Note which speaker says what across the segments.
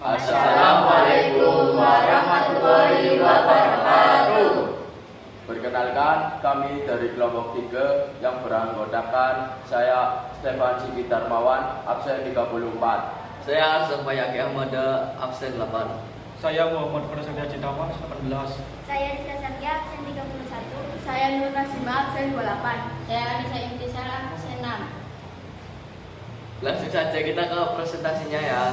Speaker 1: Assalamualaikum warahmatullahi wabarakatuh.
Speaker 2: Perkenalkan, kami dari kelompok 3 yang beranggotakan saya Stefan Sigi Darmawan, absen 34.
Speaker 3: Saya Sumayaki Ahmad, absen 8.
Speaker 4: Saya Muhammad Prasetya Citama, 18.
Speaker 5: Saya Rizka Satya, absen 31.
Speaker 6: Saya Nur Nasima, absen 28.
Speaker 5: Saya Anissa Imtisal, absen 6.
Speaker 3: Langsung saja kita ke presentasinya ya.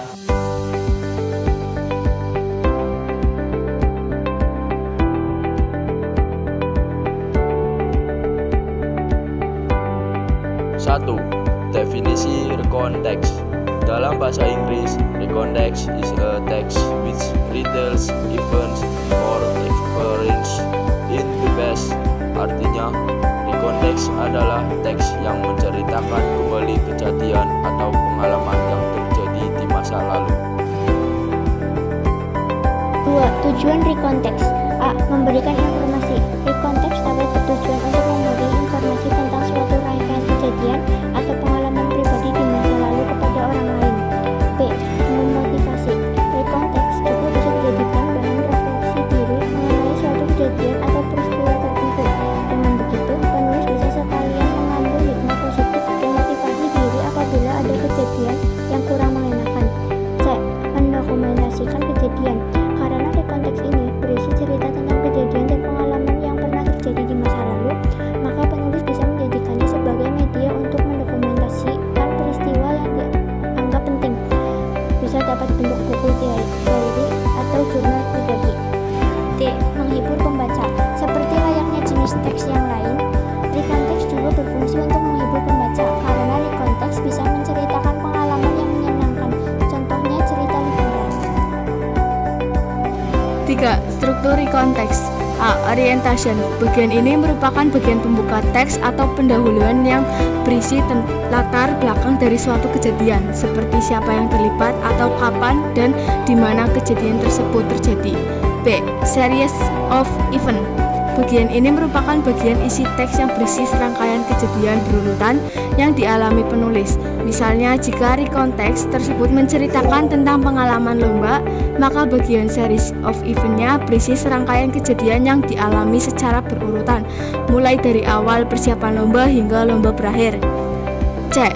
Speaker 2: Satu, definisi recontext. Dalam bahasa Inggris, recontext is a text which retells events or experience in the past. Artinya, recontext adalah teks yang menceritakan kembali kejadian atau pengalaman yang terjadi di masa lalu.
Speaker 5: 2. Tujuan recontext. A. Memberikan informasi. Recontext dapat bertujuan untuk memberi informasi tentang suatu rangkaian kejadian atau pengalaman pribadi di masa lalu kepada orang lain. B. Memotivasi. Recontext juga bisa dijadikan bahan refleksi diri mengenai suatu kejadian atau peristiwa tertentu. Dengan begitu, penulis bisa sekalian mengambil hikmah positif dan motivasi diri apabila ada kejadian yang kurang mengenakan. C. Mendokumentasikan kejadian. Karena rekonteks ini berisi cerita tentang kejadian dan pengalaman yang pernah terjadi di masa lalu, maka penulis bisa menjadikannya sebagai media untuk mendokumentasikan peristiwa yang dianggap penting. Bisa dapat bentuk buku diary atau jurnal pribadi. D. Menghibur pembaca. Seperti layaknya jenis teks yang lain, rekonteks juga berfungsi untuk menghibur pembaca karena rekonteks bisa menceritakan pengalaman yang menyenangkan. Contohnya cerita liburan.
Speaker 6: 3. Struktur rekonteks. A. Orientation. Bagian ini merupakan bagian pembuka teks atau pendahuluan yang berisi latar belakang dari suatu kejadian, seperti siapa yang terlibat atau kapan dan di mana kejadian tersebut terjadi. B. Series of event. Bagian ini merupakan bagian isi teks yang berisi serangkaian kejadian berurutan yang dialami penulis. Misalnya, jika rekonteks tersebut menceritakan tentang pengalaman lomba, maka bagian series of event-nya berisi serangkaian kejadian yang dialami secara berurutan, mulai dari awal persiapan lomba hingga lomba berakhir. C.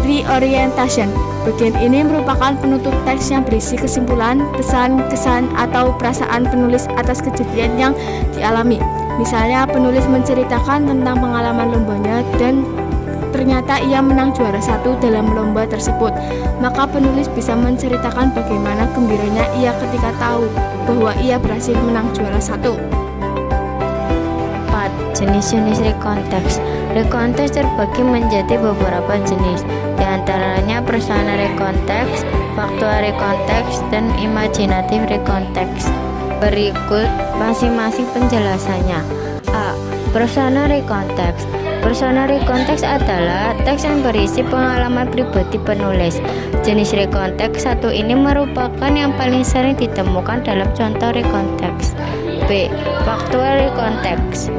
Speaker 6: Reorientation. Bagian ini merupakan penutup teks yang berisi kesimpulan, pesan, kesan, atau perasaan penulis atas kejadian yang dialami. Misalnya, penulis menceritakan tentang pengalaman lombanya dan ternyata ia menang juara 1 dalam lomba tersebut. Maka penulis bisa menceritakan bagaimana gembiranya ia ketika tahu bahwa ia berhasil menang juara 1.
Speaker 7: 4. Jenis-jenis rekonteks. Rekonteks terbagi menjadi beberapa jenis, di antaranya persona rekonteks, faktual rekonteks, dan imajinatif rekonteks. Berikut masing-masing penjelasannya. A. Persona rekonteks. Persona rekonteks adalah teks yang berisi pengalaman pribadi penulis. Jenis rekonteks satu ini merupakan yang paling sering ditemukan dalam contoh rekonteks. B. Faktual rekonteks.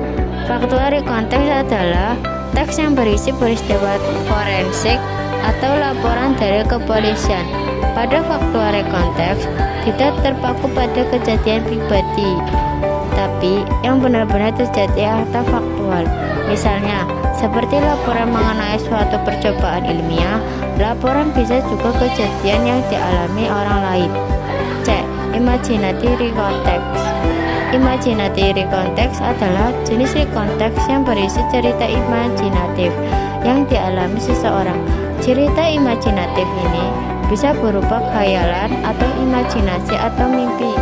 Speaker 7: Faktual rekonteks adalah teks yang berisi peristiwa forensik atau laporan dari kepolisian. Pada faktual rekonteks tidak terpaku pada kejadian pribadi, tapi yang benar-benar terjadi atau faktual. Misalnya, seperti laporan mengenai suatu percobaan ilmiah, laporan bisa juga kejadian yang dialami orang lain. C. Imajinatif rekonteks. Imajinatif rekonteks adalah jenis rekonteks yang berisi cerita imajinatif yang dialami seseorang. Cerita imajinatif ini bisa berupa khayalan atau imajinasi atau mimpi.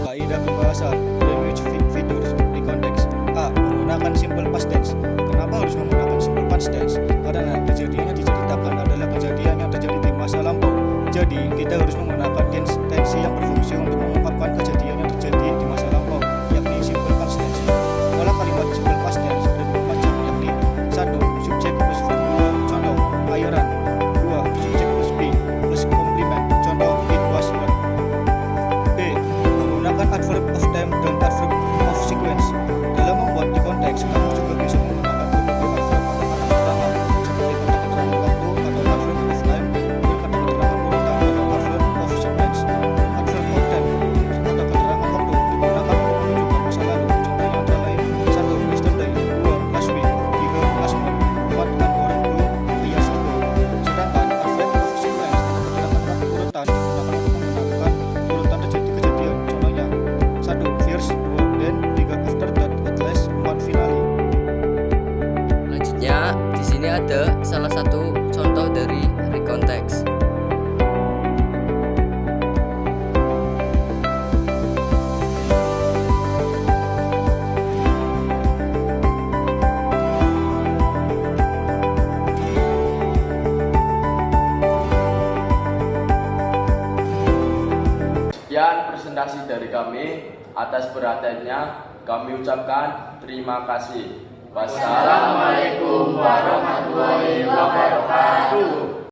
Speaker 4: Kaidah pembahasan language features rekonteks. A. Menggunakan simple past tense. Kenapa harus menggunakan simple past tense? Karena kejadian yang diceritakan adalah kejadian yang terjadi di masa lampau. Jadi, kita harus menggunakan tensi yang berfungsi untuk mengungkapkan kejadian yang terjadi di masa lampau, yakni simple past tense. Pola kalimat simple past tense ada dua macam, yakni 1. Subjek plus verb. 2. Contoh, airan. 2. Subjek plus be plus komplement. Contoh, it was not. B. Menggunakan adverb of time dan adverb of sequence. Dalam membuat rekonteks, kamu juga bisa menggunakan berbagai adverb atau kata keterangan, seperti kata keterangan waktu atau adverb of time dan kata keterangan
Speaker 2: presentasi dari kami. Atas perhatiannya kami ucapkan terima kasih. Wassalamualaikum warahmatullahi wabarakatuh.